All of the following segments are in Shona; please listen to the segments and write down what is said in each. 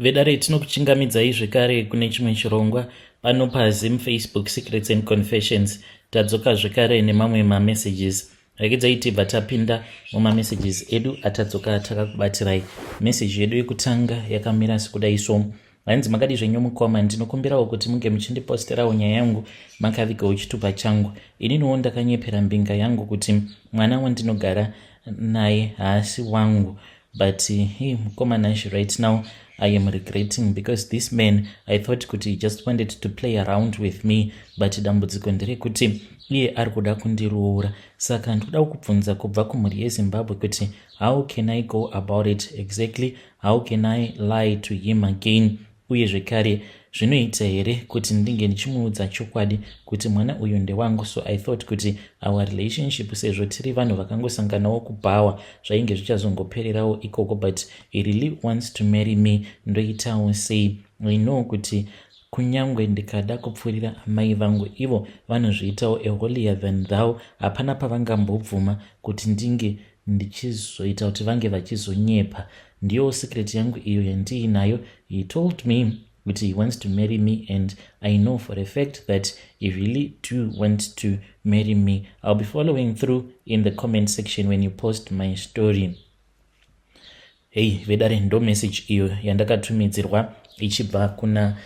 Vedare tinokuchingamidzai zvekare kune chimwe chirongwa pano paZim Facebook Secrets and Confessions. Tadzoka zvekare nemamwe mamessages. Regai tibva tapinda mumamessages edu atadzoka takakubatirai. Message yedu yekutanga yakamira sekudai so. Hanzi makadi zvenyu mukoma, ndinokumbirawo kuti munge muchindiposterawo nyaya yangu makavigawo chitupa changu. Ininiwo ndakanyepera mbinga yangu kuti mwana wandinogara naye haasi wangu. But mukoma nashi right now I am regretting because this man, I thought kuti he just wanted to play around with me, but dambudziko nderekuti iye ari kuda kundiroora. Saka ndoda kubvunza kubva kumhuri yeZimbabwe kuti how can I go about it exactly? How can I lie to him again? Uye zvekare zvinoita here kuti ndinge ndichimuudza chokwadi kuti mwana uyu ndewangu. So I thought kuti our relationship, sezvo tiri vanhu vakangosanganawo kubhawa, zvainge zvichazongopererawo ikoko, but he really wants to marry me. Ndoitawo sei? I know kuti kunyangwe ndikada kupfurira amai vangu, ivo vanozviitawo a holier than thou, hapana pavangambobvuma kuti ndinge ndichizoita kuti vange vachizonyepa. Ndiyo secret yangu iyo yandiinayo. He told me that he wants to marry me, and I know for a fact that he really do want to marry me. I'll be following through in the comment section when you post my story. Hey, vedare ndo message iyo yandakatumidzirwa ichibva kuna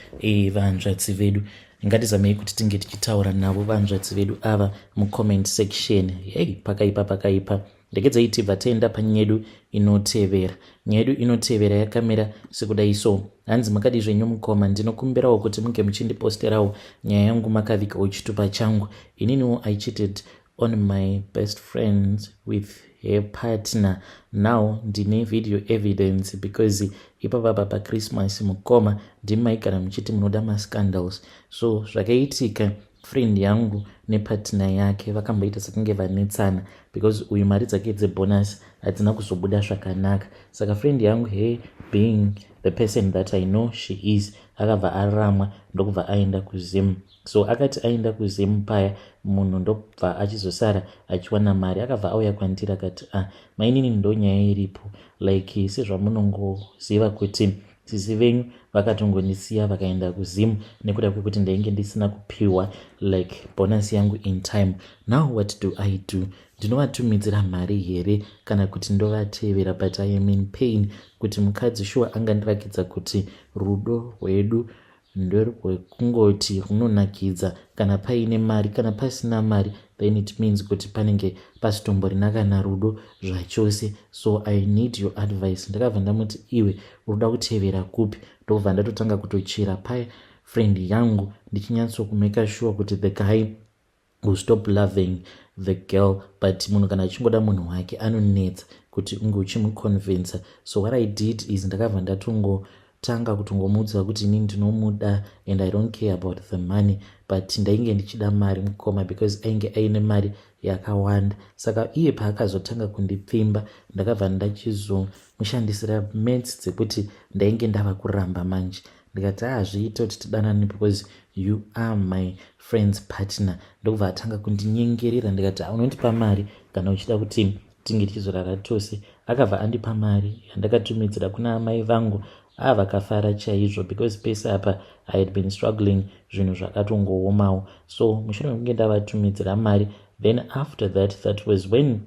vanzvadzi vedu. Ngatizamei kuti tinge tichitaura navo vanzvadzi vedu ava mucomment section. Hey, pakaipa. Ndegedzai tibva taenda panyaya yedu inotevera. Nyaya yedu inotevera yakamira sekudai so. Hanzi makadi zvenyu mukoma, ndinokumbirawo kuti munge muchindiposterawo nyaya yangu makavigawo chitupa changu. Ininiwo I cheated on my best friend with her partner. Now ndine video evidence because ipapa paChristmas mukoma ndimaigara muchiti munoda mascandals. So zvakaitika friend yangu nepartner yake vakamboita sekunge vanetsana because uyu mari dzake dzebonus hadzina kuzobuda zvakanaka. Saka friend yangu, hey, being the person that I know she is, akabva aramwa ndokubva aenda kuZim. So akati aenda kuZim paya, munhu ndobva achizosara achiwana mari. Akabva auya kwandiri akati mainini ndo nyaya iripo, like sezvamunongoziva kuti sisi venyu vakatongondisiya vakaenda kuZim nekuda kwekuti ndainge ndisina kupiwa like bonus yangu in time. Now what do I do? Ndinovatumidzira mari here kana kuti ndovatevera? But I am in pain kuti mukadzi sure angandirakidza kuti rudo rwedu ndorwekungoti runonakidza kana paine mari. Kana pasina mari, then it means kuti panenge pasitomborina kana rudo zvachose. So I need your advice. Ndakabva ndamuti iwe unoda kutevera kupi? Ndobva ndatotanga kutochera paya friend yangu ndichinyatsokumeka sure kuti the guy will stop loving the girl. But munhu kana achingoda munhu wake anonetsa kuti unge uchimuconvinsa. So what I did is ndakabva ndatanga kutongomuudza kuti inini ndinomuda and I don't care about the money, but ndainge ndichida mari mukoma because ainge aine mari yakawanda. Saka iye paakazotanga kundipfimba, ndakabva ndachizomushandisira meds dzekuti ndainge ndava kuramba manje. Ndikati zviita kuti tidanane because you are my friend's partner. Ndokubva atanga kundinyengerera. Ndikati unondipa mari kana uchida kuti tinge tichizorara tose. Akabva andipa mari yandakatumidzira kuna amai vangu. Vakafara chaizvo because pese apa I had been struggling, zvinhu zvakatongoomawo. So mushure mekunge ndavatumidzira mari, then after that was when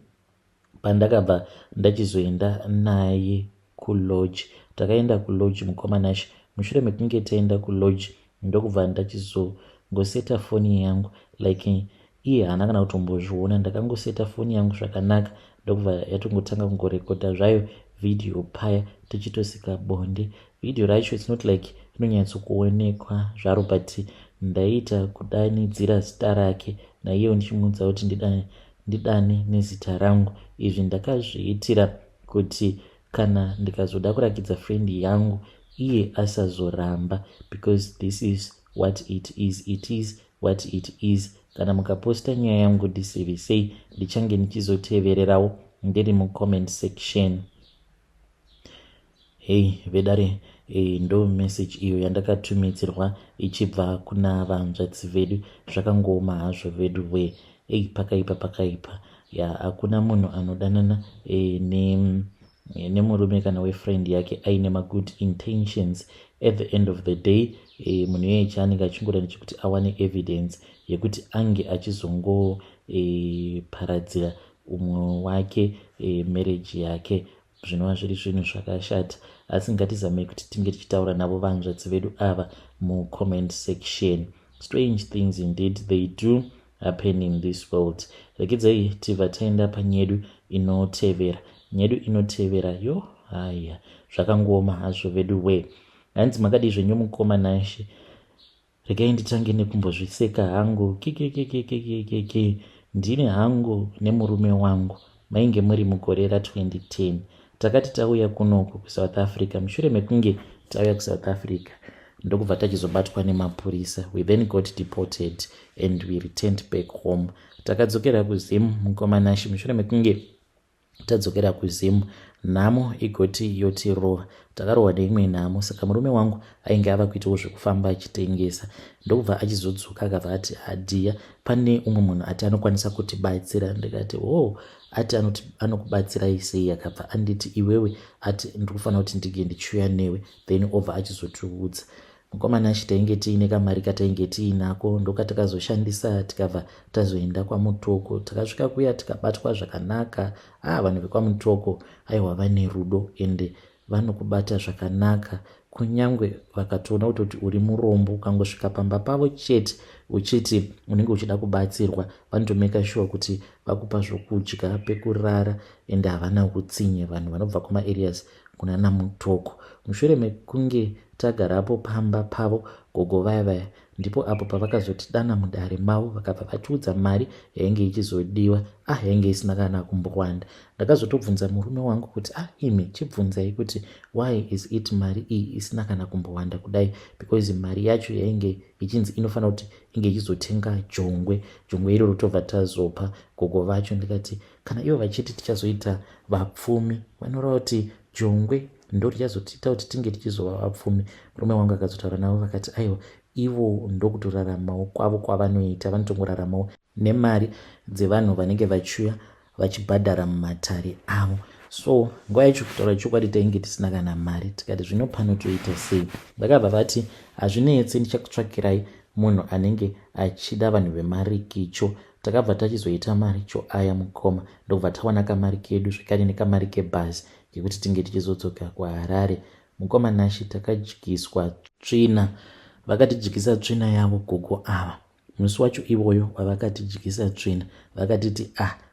pandakabva ndachizoenda naye kulodge. Takaenda kulodge mukoma nashi. Mushure mekunge taenda kulodge ndokubva ndachizongoseta foni yangu like iye haana kana kutombozviona. Ndakangoseta foni yangu zvakanaka ndokubva yatongotanga kungorekodha zvayo video paya tichitosika bonde. Video racho it's not like inonyatsokuonekwa zvaro, but ndaita kudanidzira zita rake naiyewo ndichimuudza kuti ndidane nezita rangu. Izvi ndakazviitira kuti kana ndikazoda kurakidza friend yangu iye asazoramba, because this is what it is. It is what it is. Kana mukaposta nyaya yangu ndisevisei, ndichange ndichizotevererawo ndiri mucomment section. Hey, vedare ndo message iyo yandakatumidzirwa ichibva kuna vanzvadzi vedu. Zvakangooma hazvo vedu we. Pakaipa. Ya, hakuna munhu anodanana nemurume kana wefriend yake aine magood intentions, at the end of the day munhu iyeye chaanenge achingoda nechekuti awane evidence yekuti ange achizongoparadzira umwe wake marriage yake, zvinova zviri zvinhu zvakashata. Asi ngatizamei kuti tinge tichitaura navo vanzvadzi vedu ava mucomment section. Strange things indeed they do happen in this world. Rekedzai tibva taenda panyedu inotevera. Nyedu inotevera yo haya zvakangoma hazvo vedu we. Hanzi makadi zvenyu mukoma nashe. Regai nditange nekumbozviseka hangu kikikikikikiki. Ndine hangu nemurume wangu mainge muri mugore ra2010. Takati tauya kunoku kuSouth Africa. Mushure mekunge tauya kuSouth Africa ndokubva tachizobatwa nemapurisa. We then got deported and we returned back home. Takadzokera kuZim mukoma nashe. Mushure mekunge tadzokera kuZim, nhamo igoti yotirova. Takarohwa neimwe nhamo, saka murume wangu ainge ava kuitawo zvekufamba achitengesa. Ndokubva achizodzoka akabva ati hadhiya pane umwe munhu ati anokwanisa kutibatsira. Ndikati ati anokubatsirai sei? Akabva anditi iwewe ati ndikufanira kuti ndige ndichiuya newe, then obva achizotiudza. Mukomana achi tainge tiine kamari katainge tiinako ndokatakazoshandisa tikabva tazoenda kwaMutoko. Takasvika kuya tikabatwa zvakanaka. Vanhu vekwaMutoko aiwa vane rudo ende vanokubata zvakanaka. Kunyangwe vakatoona kuti uri murombo ukangosvika pamba pavo chete uchiti unenge uchida kubatsirwa, vanotomeka sure kuti vakupa zvokudya, pekurara, ende havana kutsinye vanhu vanobva kuma-areas kuna naMutoko. Mushure mekunge tagarapo pamba pavo gogo vaya ndipo apo pavakazotidana mudare mavo vakabva vatiudza mari yainge ichizodiwa. Yainge isina kana kumbowanda. Ndakazotobvunza murume wangu kuti imi chibvunzai kuti why is it mari iyi isina kana kumbowanda kudai, because mari yacho yainge ichinzi inofanira kuti inge ichizotenga jongwe iro rotobva tazopa gogo vacho. Ndikati kana ivo vachiti tichazoita vapfumi vanoreva kuti jongwe ndo richazotiita kuti tinge tichizova vapfumi. Murume wangu akazotaura navo vakati aiwa ivo ndokutoraramawo kwavo kwavanoita, vanotongoraramawo nemari dzevanhu vanenge vachiuya vachibhadhara mumatare avo. So nguva yacho kutaura chokwadi tainge tisina kana mari. Tikati zvino pano toita sei? Vakabva vati hazvinetse, ndichakutsvakirai munhu anenge achida vanhu vemarikicho. Takabva tachizoita maricho aya mukoma, ndobva tawana kamari kedu zvekare nekamari kebhazi yekuti tinge tichizodzoka kuHarare. Mukoma nashe takadyiswa tsvina. Vakatidyisa tsvina yavo gogo ava. Musi wacho ivoyo wavakatidyisa tsvina vakatiti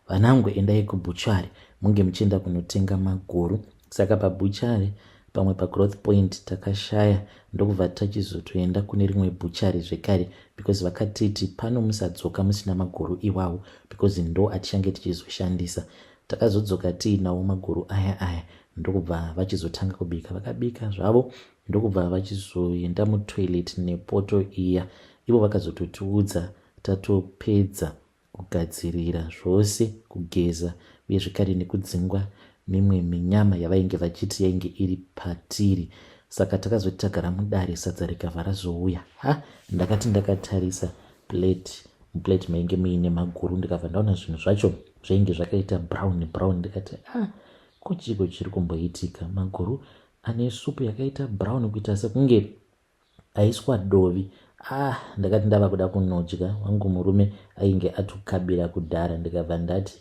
vanangu endai kubuchari munge muchienda kunotenga maguru. Saka pabuchari pamwe paGrowth Point takashaya, ndokubva tachizotoenda kune rimwe buchari zvekare because vakatiti pano musadzoka musina maguru iwawo because ndo atichange tichizoshandisa. Takazodzoka tiinawo maguru aya ndokubva vachizotanga kubika. Vakabika zvavo ndokubva vachizoenda mutoilet nepoto iya. Ivo vakazototiudza tatopedza kugadzirira zvose, kugeza uye zvekare nekudzingwa mimwe minyama yavainge vachiti yainge iri patiri. Saka takazoti tagara mudare sadza rikabva razouya. Ndakati ndakatarisa plate mainge muine maguru ndikabva ndaona zvinhu zvacho zvainge zvakaita brown. Ndikati kochiko chiri kumboitika? Maguru ane supu yakaita brown kuita sekunge aiswa dovi. Ndakati ndava kuda kunodya. Wangu murume ainge atukabira kudhara. Ndikabva ndati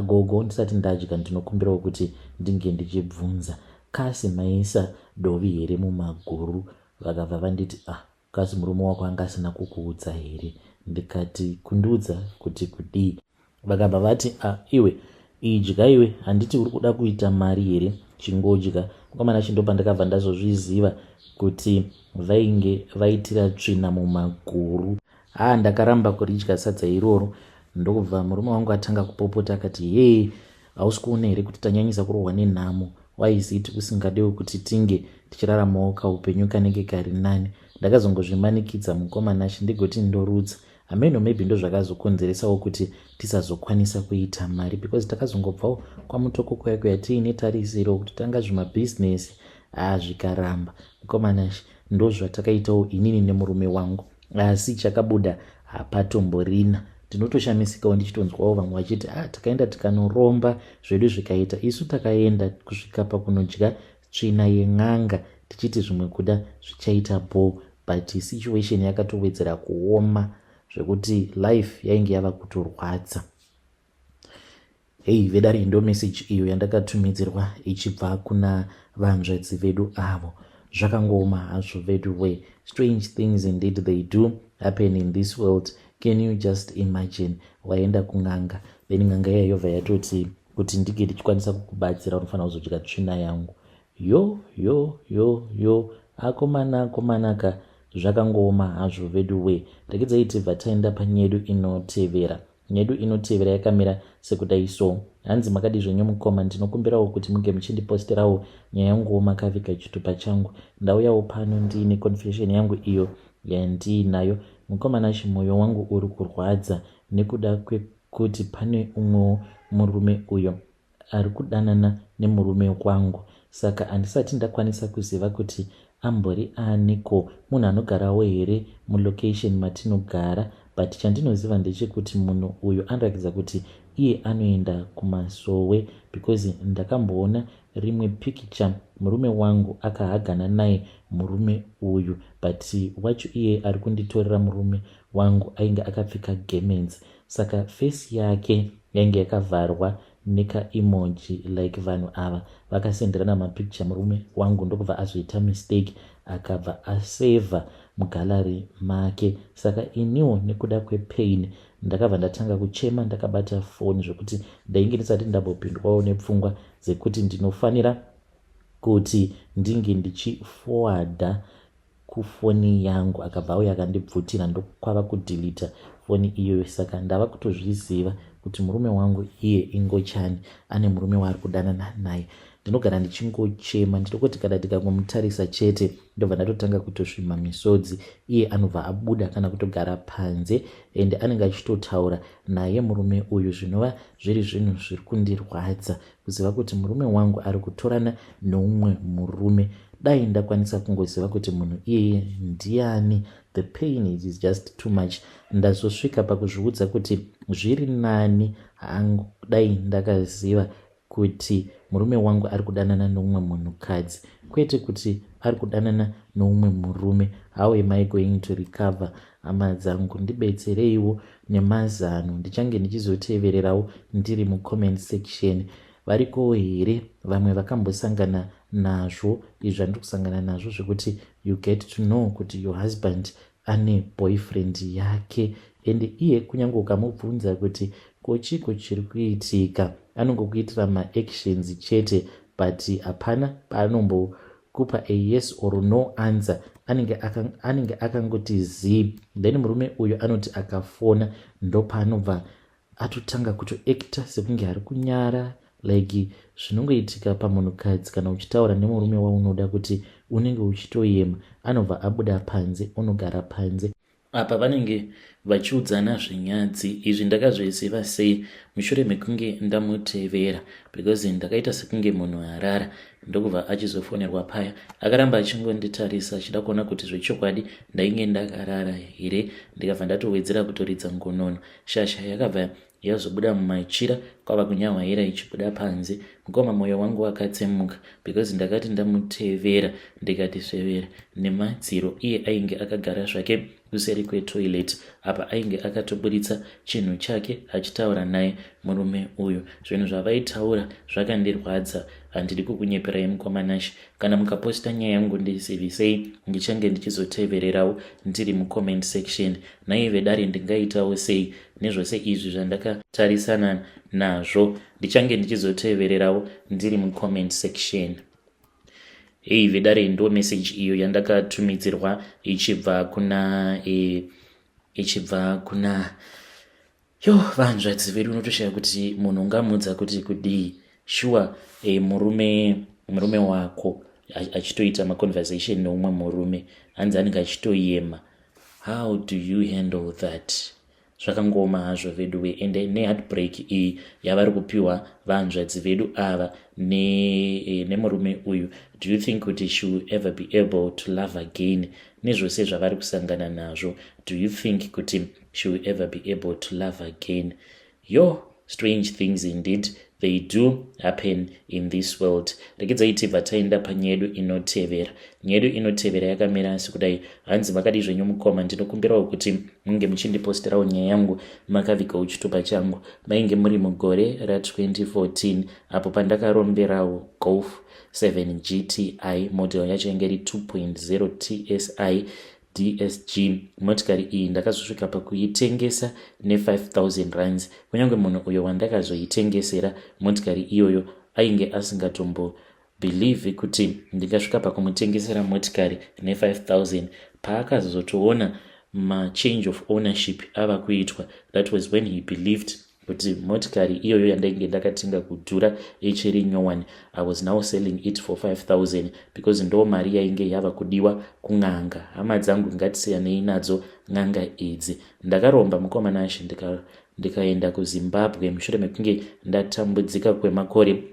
gogo ndisati ndadya ndinokumbirawo kuti ndinge ndichibvunza kasi maisa dovi here mumaguru? Vakabva vanditi kasi murume wako anga asina kukuudza here? Ndikati kundiudza kuti kudii? Vakabva vati iwe idya iwe, handiti uri kuda kuita mari here? Chingodya. Mukomana chindopa ndakabva ndazozviziva kuti vainge vaitira tsvina mumaguru. Ndakaramba kuridya sadza iroro. Ndokubva murume wangu atanga kupopota akati hausi kuona here kuti tanyanyisa kurohwa nenhamo? Waiziti usingadewo kuti tinge tichiraramawo kaupenyu kanenge kari nani? Ndakazongozvimanikidza mukomana ndigoti ndorudza. Ameno maybe ndo zvakazokonzeresawo kuti tisazokwanisa kuita mari because takazongobvawo kwaMutoko kuya tiine tarisiro kuti tanga zvimabhizinesi zvikaramba. Mukomana ndo zvatakaitawo inini nemurume wangu, asi chakabuda hapatomborina. ndinotoshamisikawo ndichitonzwawo vamwe vachiti takaenda tikanoromba zvedu zvikaita, isu takaenda kusvika pakunodya tsvina yen'anga tichiti zvimwe kuda zvichaita bo, but situation yakatowedzera kuoma zvekuti life yainge yava kutorwadza. Hei vedare, ndo message iyo yandakatumidzirwa ichibva kuna vanzvedzi vedu avo. Zvakangooma hazvo vedu we. Strange things indeed they do happen in this world. Can you just imagine? Waenda kung'anga, then ng'anga yayobva yatoti kuti ndike ndichikwanisa kukubatsira unofanira kuzodya tsvina yangu. Yo akomanaka. Zvakangooma hazvo vedu we. Regedzai tibva taenda panyedu inotevera. Nyedu inotevera yakamira sekudai so. Hanzi makadi zvenyu mukoma, ndinokumbirawo kuti munge muchindiposterawo nyaya yangu makavika chitupa changu. Ndauyawo pano ndiine confession yangu iyo yandiinayo. Mukomana mwoyo wangu uri kurwadza nekuda kwekuti pane umwe murume uyo ari kudanana nemurume wangu. Saka handisati ndakwanisa kuziva kuti ambori aniko, munhu anogarawo here mulocation matinogara, but chandinoziva ndechekuti munhu uyu anoratidza kuti iye anoenda kumasowe, because ndakamboona rimwe picture murume wangu akahagana naye murume uyu, but wacho iye ari kunditorera murume wangu ainge akapfeka gemens, saka face yake yainge yakavharwa nekaemoji like vanhu ava vakasenderana mapicture murume wangu ndokubva azoita mistake akabva aseva mugallery make. Saka iniwo nekuda kwepain ndakabva ndatanga kuchema ndakabata foni zvokuti ndainge ndisati ndambopindwawo nepfungwa dzekuti ndinofanira kuti ndinge ndichiforwarda kufoni yangu, akabva auya akandibvutira ndokwava kudhilita foni iyoyo. Saka ndava kutozviziva kuti murume wangu iye ingochani, ane murume waari kudanana naye. Ndinogara ndichingochema ndinokuti kana ndikangomutarisa chete ndobva ndatotanga kutosvima misodzi. Iye anobva abuda kana kutogara panze ende anenge achitotaura naye murume uyu, zvinova zviri zvinhu zviri kundirwadza kuziva kuti murume wangu ari kutorana neumwe murume. Dai ndakwanisa kungoziva kuti munhu iyeye ndiani. The pain is just too much. Ndazosvika pakuzviudza kuti zviri nani hangu dai ndakaziva kuti murume wangu ari kudanana neumwe munhukadzi, kwete kuti ari kudanana neumwe murume. How am I going to recover? Hama dzangu, ndibetsereiwo nemazano, ndichange ndichizotevererawo ndiri mucomment section. Variko here vamwe vakambosangana nazvo izvi zvandiri kusangana nazvo, zvekuti you get to know kuti your husband ane boyfriend yake, ende iye kunyange ukamubvunza kuti kochiko chiri kuitika, anongokuitira maactions chete, but hapana paanombokupa a yes or no answer. Anenge akangoti zii, then murume uyu anoti akafona ndopaanobva atotanga kutoacta sekunge ari kunyara, like zvinongoitika pamunhukadzi kana uchitaura nemurume waunoda kuti unenge uchitoyema, anobva abuda panze, unogara panze. Apa vanenge vachiudzana zvenyadzi. Izvi ndakazviziva sei? Mushure mekunge ndamutevera, because ndakaita sekunge munhu harara, ndokubva achizofonerwa paya. Akaramba achingonditarisa achida kuona kuti zvechokwadi ndainge ndakarara here. Ndikabva ndatowedzera kutoridza ngonono. Shasha yakabva yazobuda mumachira, kwava kunyahwaira ichibuda panze. Mukoma mwoyo wangu wakatsemuka, because ndakati ndamutevera ndikatisvevera nemadziro. Iye ainge akagara zvake kuseri kwetoilet, apa ainge akatoburitsa chinhu chake achitaura naye murume uyu. Zvinhu zvavaitaura zvakandirwadza. Handidi kukunyeperai mukomanashi. Kana mukaposta nyaya yangu ndizivisei, ndichange ndichizotevererawo ndiri mucomment section. Naive dare ndingaitawo sei nezvose izvi zvandakatarisana nazvo? Ndichange ndichizotevererawo ndiri mucomment section. Hei vedare, ndo message iyo yandakatumidzirwa ichibva kuna vanzvadzi vedu. Unotoshaya kuti munhu ungamudza kuti kudii, sure murume wako achitoita maconversation neumwe murume, hanzi anenge achitoyema. How do you handle that? zvakangoma hazvo vedu we ende neheartbreak iyi yavari kupiwa vahanzvadzi vedu ava nemurume uyu, do you think kuti she will ever be able to love again? Nezvose zvavari kusangana nazvo, do you think kuti she will ever be able to love again? Strange things indeed they do happen in this world. Rekedzaitibva taenda panyaya yedu inotevera. Nyaya yedu inotevera yakamira sekudai. Hanzi makadi zvenyu mukoma, ndinokumbirawo kuti munge muchindiposterawo nyaya yangu makavigawo chitupa changu. Mainge muri mugore ra2014 apo pandakaromberawo Golf 7 GTI model yacho yange iri 2.0 TSI DSG. Motikari iyi ndakazosvika pakuitengesa ne5,000 rands. Kunyange munhu uyo wandakazoitengesera motikari iyoyo ainge asingatombobhilieve kuti ndingasvika pakumutengesera motikari ne5,000. Paakazotoona machange of ownership ava kuitwa, that was when he believed kuti motikari iyoyo yandainge ndakatenga kudhura ichiri nyowani, I was now selling it for 5,000 because ndo mari yainge yava kudiwa kun'anga. Hama dzangu ngatisiyanei nadzo n'anga idzi. Ndakaromba mukomana ashe ndikaenda kuZimbabwe mushure mekunge ndatambudzika kwemakore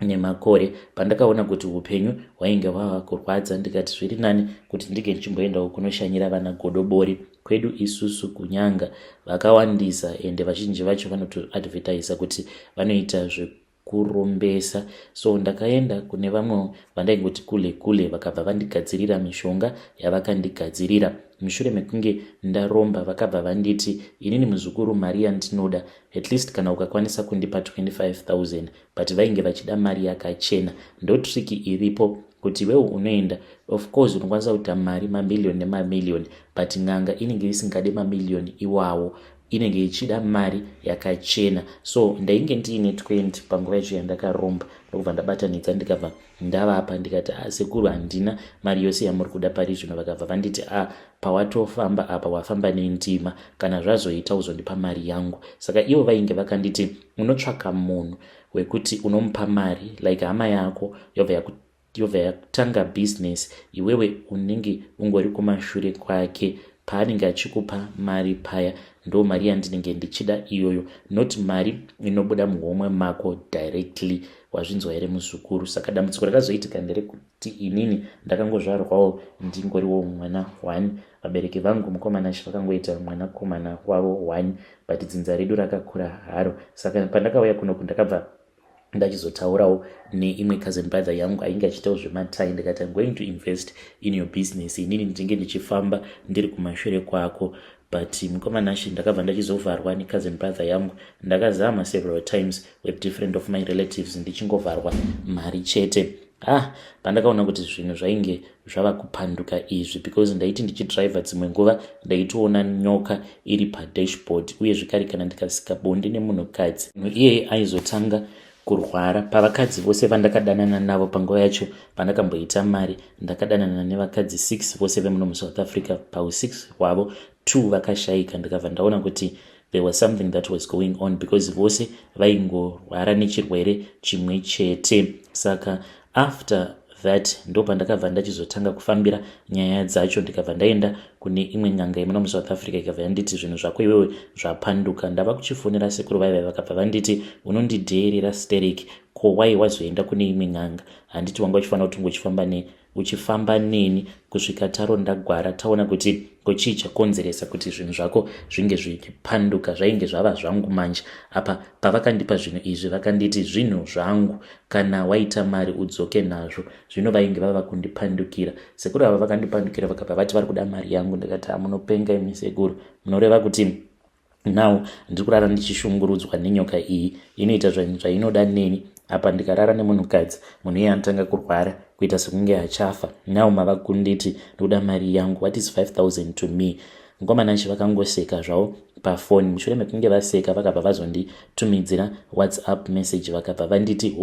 nemakore. Pandakaona kuti upenyu hwainge hwava kurwadza, ndikati zviri nani kuti ndige ndichimboendawo kunoshanyira vana godobori kwedu isusu kunyanga. Vakawandisa ende vazhinji vacho vanotoadvertisa kuti vanoita zvekurombesa. So ndakaenda kune vamwe vandaingoti kule kule, vakabva vandigadzirira mishonga yavakandigadzirira. Mushure mekunge ndaromba vakabva vanditi inini muzukuru mari yandinoda at least kana ukakwanisa kundipa 25,000, but vainge vachida mari yakachena. Ndo triki iripo kuti wewe unoenda, of course unokwanisa kuita mari mamiliyoni nemamiliyoni, but n'anga inenge isingade mamiliyoni iwawo, inenge ichida mari yakachena. So ndainge ndiine 20 panguva yacho yandakaromba, ndokubva ndabatanidza ndikabva ndavapa ndikati sekuru handina mari yose yamuri kuda pari zvino. Vakabva vanditi pawatofamba apa wafamba nendima, kana zvazoita uzondipa mari yangu. Saka ivo vainge vakanditi unotsvaka munhu wekuti unomupa mari like hama yako yobva yakutanga business, iwewe unenge ungori kumashure kwake. Paanenge achikupa mari paya ndo mari yandinenge ndichida iyoyo, not mari inobuda muhomwe mako directly. Wazvinzwa here muzukuru? Saka dambudziko rakazoitika nderekuti inini ndakangozvarwawo ndingoriwo mwana 1. Vabereki vangu mukomana ashe vakangoita mwanakomana wavo 1, but dzinza redu rakakura haro. Saka pandakauya kuno ndakabva ndachizotaurawo neimwe cousin brother yangu ainge achitawo zvematai, ndikati I'm going to invest in your business, inini ndinge ndichifamba ndiri kumashure kwako. But mukomana ashe ndakabva ndachizovharwa necousin brother yangu. Ndakazama several times with different of my relatives ndichingovharwa mari chete. Pandakaona kuti zvinhu zvainge zvava kupanduka izvi, because ndaiti ndichidriva dzimwe nguva ndaitoona nyoka iri padashboard, uye zvikari kana ndikasika bonde nemunhukadzi iye aizotanga kurwara. Pavakadzi vose vandakadanana navo panguva yacho pandakamboita mari, ndakadanana nevakadzi 6 vose vemuno muSouth Africa. Pau6 hwavo 2 vakashayika. Ndikabva ndaona kuti there was something that was going on, because vose vaingorwara nechirwere chimwe chete. Saka after that ndo pandakabva ndachizotanga kufambira nyaya dzacho. Ndikabva ndaenda kune imwe n'anga yemuno muSouth Africa, ikabva yanditi zvinhu zvako iwewe zvapanduka. Ndava kuchifonera sekuru vaiva, vakabva vanditi unondidheerera stereki, ko wai wazoenda kune imwe n'anga? Handiti wanga uchifanira kuti uchifamba neni kusvika taronda gwara taona kuti kochii chakonzeresa kuti zvinhu zvako zvinge zvichipanduka. Zvainge zvava zvangu manje. Apa pavakandipa zvinhu izvi vakanditi zvinhu zvangu, kana waita mari udzoke nazvo. Zvino vainge vava kundipandukira. Sekuru ava vakandipandukira vakabva vati vari kuda mari yangu. Ndikati munopenga imi sekuru, munoreva kuti now ndiri kurara ndichishungurudzwa nenyoka iyi, inoita zvainoda neni. Apa ndikarara nemunhukadzi, munhu iye anotanga kurwara kuita sekunge achafa. Now mava kunditi ndoda mari yangu, what is 5,000 to me? Mukomana ashe vakangoseka zvavo pafoni. Mushure mekunge vaseka vakabva vazonditumidzira WhatsApp message, vakabva vanditi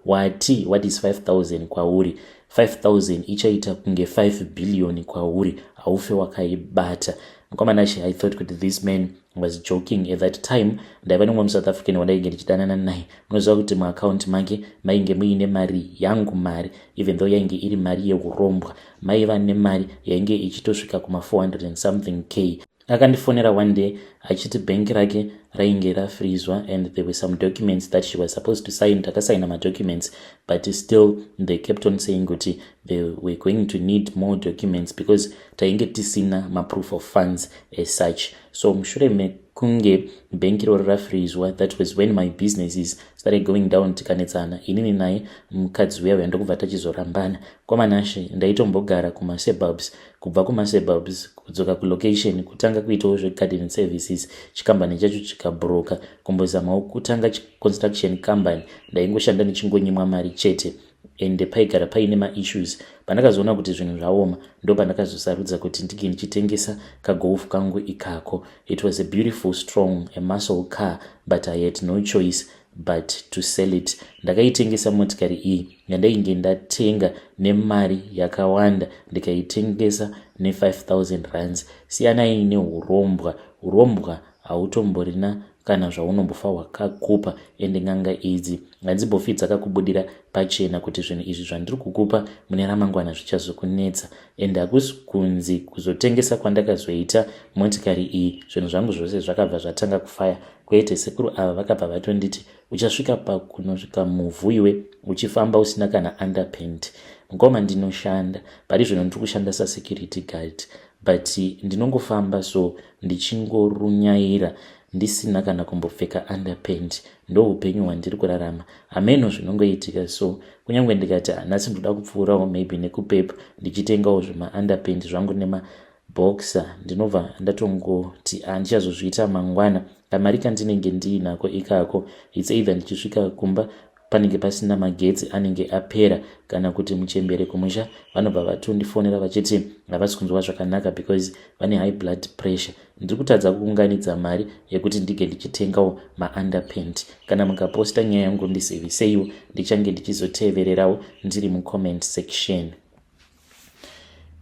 wati what is 5,000 kwauri? 5,000 ichaita kunge 5 billion kwauri, haufe wakaibata. Mukomana ashe I thought kuti this man was joking. At that time ndaiva nomwe muSouth African wandainge ndichidanana naye. Munoziva kuti muaccount make mainge muine mari yangu, mari even though yainge iri mari yeurombwa, maiva nemari yainge ichitosvika kuma 400 and something k. akandifonera one day achiti bhengi rake rainge rafrizwa and there were some documents that she was supposed to sign. Takasaina madocuments, but still they kept on saying kuti they were going to need more documents because tainge tisina maproof of funds as such. So mushure mekunge bhengi roro rafrizwa, that was when my businesses started going down. Tikanetsana inini naye mukadzi uya yandokubva tachizorambana kwamanashe ndaitombogara kumasuburbs, kubva kumasuburbs kudzoka kulocation kutanga kuitawo zvegarden services, chikambani chacho chikabhuroka, kumbozamawo kutanga construction company. Ndaingoshanda nichingonyimwa mari chete ende paigara paine maissues. Pandakazoona kuti zvinhu zvaoma ndo pandakazosarudza kuti ndike ndichitengesa kagolf kangu ikako. It was a beautiful, strong, a muscle car, but I had no choice but to sell it. Ndakaitengesa motikari iyi yandainge ndatenga nemari yakawanda, ndikaitengesa ne5,000 rands. Siyanai neurombwa hautomborina kana zvaunombofa wakakupa, ende ng'anga idzi hadzimbofi dzakakubudira pachena kuti zvinhu izvi zvandiri kukupa mune ramangwana zvichazokunetsa. Ende hakusi kunzi kuzotengesa kwandakazoita motikari iyi zvinhu zvangu zvose zvakabva zvatanga kufaya, kwete sekuru ava vakabva vatonditi uchasvika pakunosvika muvhu iwe uchifamba usina kana underpant. Ngoma ndinoshanda pari zvino ndiri kushanda sasecurity guard, but ndinongofamba so ndichingorunyaira ndisina kana kumbopfeka underpant. Ndo upenyu hwandiri kurarama, hameno zvinongoitika. So kunyange ndikati nhasi ndoda kupfuurawo maybe nekupepa ndichitengawo zvima-underpant zvangu nemaboxer, ndinobva ndatongoti handichazozviita mangwana. Kamari kandinenge ndiinako ikako, it's either ndichisvika kumba panenge pasina magetsi anenge apera, kana kuti muchembere kumusha vanobva vatondifonera vachiti havasi kunzwa zvakanaka because vane high blood pressure. Ndiri kutadza kuunganidza mari yekuti ndige ndichitengawo ma-underpant. Kana mukaposta nyaya yangu ndiziviseiwo, ndichange ndichizotevererawo ndiri mucomment section.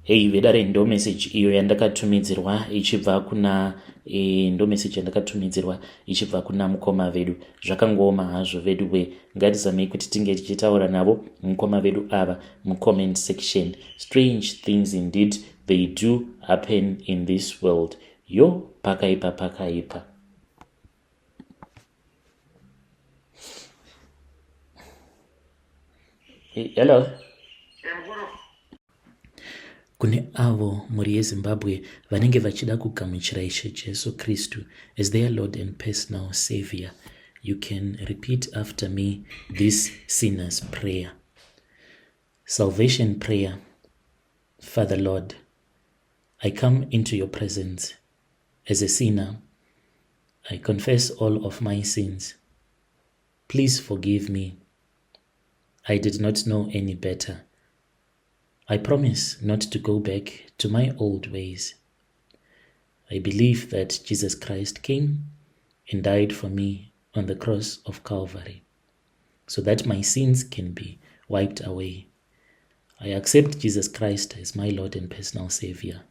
Hey vedare, ndo message iyo yandakatumidzirwa ichibva kuna ndo message yandakatumidzirwa ichibva kuna mukoma vedu. Zvakangoma hazvo vedu we, ngatizamei kuti tinge tichitaura navo mukoma vedu ava mucomment section. Strange things indeed they do happen in this world. Yo pakaipa. Hey, hello. Kune avo muri yeZimbabwe vanenge vachida kugamuchira Ishe Jesu Kristu as their Lord and personal Savior, you can repeat after me this sinner's prayer. Salvation prayer. Father Lord, I come into your presence as a sinner. I confess all of my sins. Please forgive me. I did not know any better. I promise not to go back to my old ways. I believe that Jesus Christ came and died for me on the cross of Calvary so that my sins can be wiped away. I accept Jesus Christ as my Lord and personal Savior.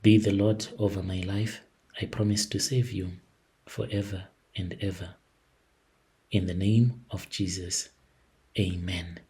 Be the Lord over my life. I promise to save you forever and ever. In the name of Jesus, amen.